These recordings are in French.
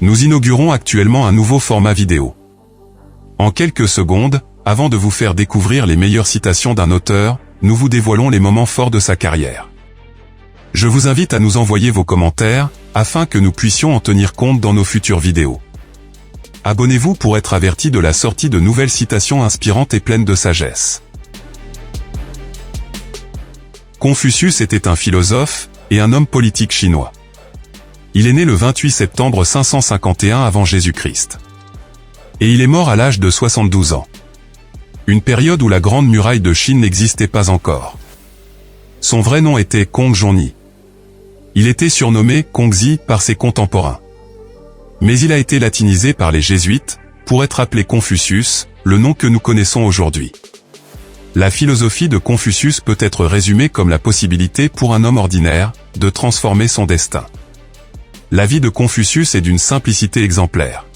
Nous inaugurons actuellement un nouveau format vidéo. En quelques secondes, avant de vous faire découvrir les meilleures citations d'un auteur, nous vous dévoilons les moments forts de sa carrière. Je vous invite à nous envoyer vos commentaires, afin que nous puissions en tenir compte dans nos futures vidéos. Abonnez-vous pour être averti de la sortie de nouvelles citations inspirantes et pleines de sagesse. Confucius était un philosophe et un homme politique chinois. Il est né le 28 septembre 551 avant Jésus-Christ. Et il est mort à l'âge de 72 ans. Une période où la Grande Muraille de Chine n'existait pas encore. Son vrai nom était Kong Zhongni. Il était surnommé Kongzi par ses contemporains. Mais il a été latinisé par les jésuites, pour être appelé Confucius, le nom que nous connaissons aujourd'hui. La philosophie de Confucius peut être résumée comme la possibilité pour un homme ordinaire, de transformer son destin. La vie de Confucius est d'une simplicité exemplaire.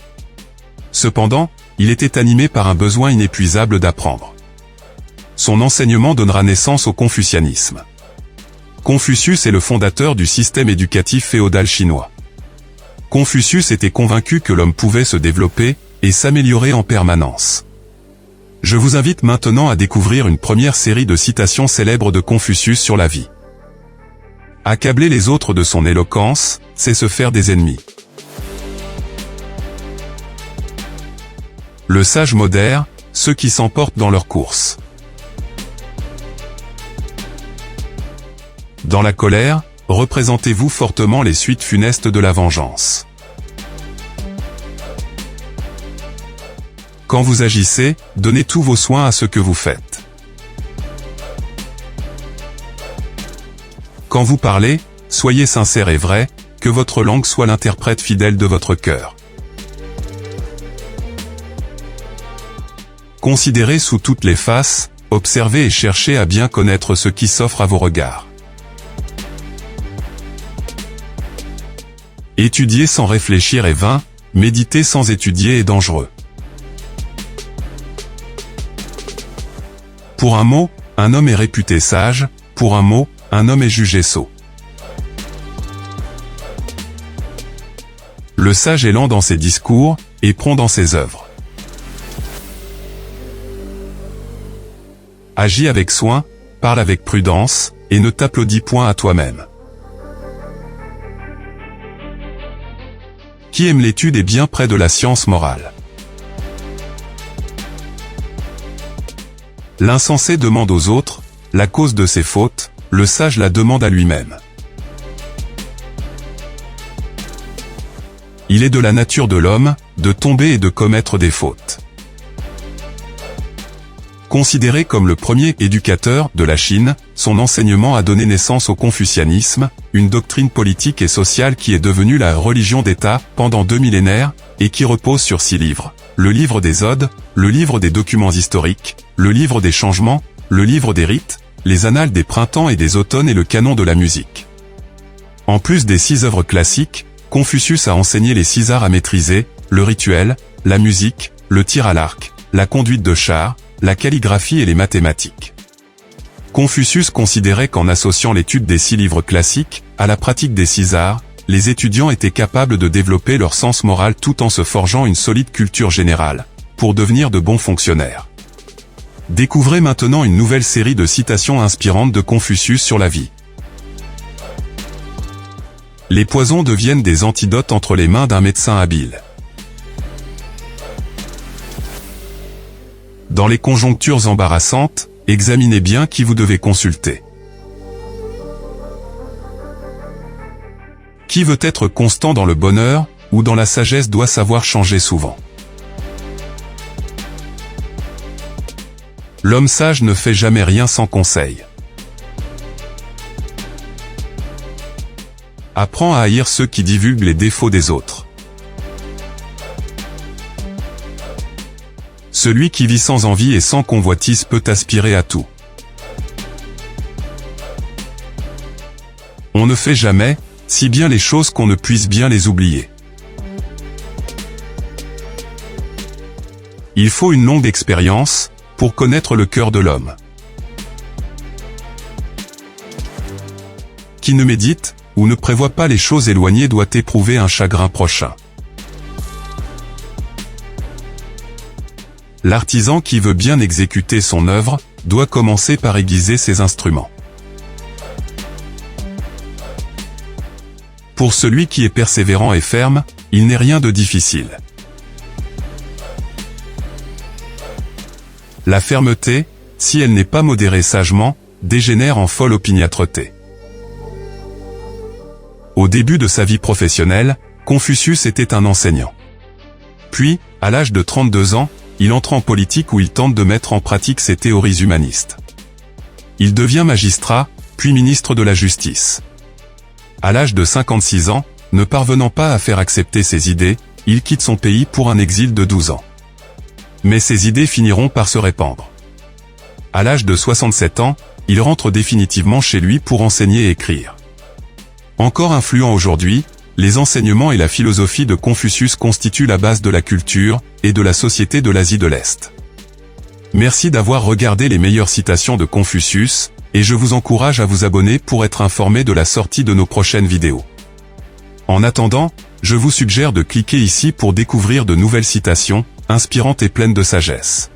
Cependant, il était animé par un besoin inépuisable d'apprendre. Son enseignement donnera naissance au confucianisme. Confucius est le fondateur du système éducatif féodal chinois. Confucius était convaincu que l'homme pouvait se développer et s'améliorer en permanence. Je vous invite maintenant à découvrir une première série de citations célèbres de Confucius sur la vie. Accabler les autres de son éloquence, c'est se faire des ennemis. Le sage modère ceux qui s'emportent dans leur course. Dans la colère, représentez-vous fortement les suites funestes de la vengeance. Quand vous agissez, donnez tous vos soins à ce que vous faites. Quand vous parlez, soyez sincère et vrai, que votre langue soit l'interprète fidèle de votre cœur. Considérez sous toutes les faces, observez et cherchez à bien connaître ce qui s'offre à vos regards. Étudier sans réfléchir est vain, méditer sans étudier est dangereux. Pour un mot, un homme est réputé sage, pour un mot, un homme est jugé sot. Le sage est lent dans ses discours, et prompt dans ses œuvres. Agis avec soin, parle avec prudence, et ne t'applaudis point à toi-même. Qui aime l'étude est bien près de la science morale. L'insensé demande aux autres la cause de ses fautes, le sage la demande à lui-même. Il est de la nature de l'homme de tomber et de commettre des fautes. Considéré comme le premier éducateur de la Chine, son enseignement a donné naissance au confucianisme, une doctrine politique et sociale qui est devenue la religion d'État pendant 2 millénaires, et qui repose sur 6 livres. Le livre des Odes, le livre des documents historiques, le livre des changements, le livre des rites, les annales des printemps et des automnes et le canon de la musique. En plus des 6 œuvres classiques, Confucius a enseigné les 6 arts à maîtriser, le rituel, la musique, le tir à l'arc, la conduite de char, la calligraphie et les mathématiques. Confucius considérait qu'en associant l'étude des 6 livres classiques à la pratique des 6 arts, les étudiants étaient capables de développer leur sens moral tout en se forgeant une solide culture générale, pour devenir de bons fonctionnaires. Découvrez maintenant une nouvelle série de citations inspirantes de Confucius sur la vie. Les poisons deviennent des antidotes entre les mains d'un médecin habile. Dans les conjonctures embarrassantes, examinez bien qui vous devez consulter. Qui veut être constant dans le bonheur, ou dans la sagesse doit savoir changer souvent. L'homme sage ne fait jamais rien sans conseil. Apprends à haïr ceux qui divulguent les défauts des autres. Celui qui vit sans envie et sans convoitise peut aspirer à tout. On ne fait jamais, si bien les choses qu'on ne puisse bien les oublier. Il faut une longue expérience, pour connaître le cœur de l'homme. Qui ne médite, ou ne prévoit pas les choses éloignées doit éprouver un chagrin prochain. l'artisan qui veut bien exécuter son œuvre, doit commencer par aiguiser ses instruments. Pour celui qui est persévérant et ferme, il n'est rien de difficile. La fermeté, si elle n'est pas modérée sagement, dégénère en folle opiniâtreté. Au début de sa vie professionnelle, Confucius était un enseignant. Puis, à l'âge de 32 ans, il entre en politique où il tente de mettre en pratique ses théories humanistes. Il devient magistrat, puis ministre de la Justice. À l'âge de 56 ans, ne parvenant pas à faire accepter ses idées, il quitte son pays pour un exil de 12 ans. Mais ses idées finiront par se répandre. À l'âge de 67 ans, il rentre définitivement chez lui pour enseigner et écrire. Encore influent aujourd'hui, les enseignements et la philosophie de Confucius constituent la base de la culture et de la société de l'Asie de l'Est. Merci d'avoir regardé les meilleures citations de Confucius, et je vous encourage à vous abonner pour être informé de la sortie de nos prochaines vidéos. En attendant, je vous suggère de cliquer ici pour découvrir de nouvelles citations, inspirantes et pleines de sagesse.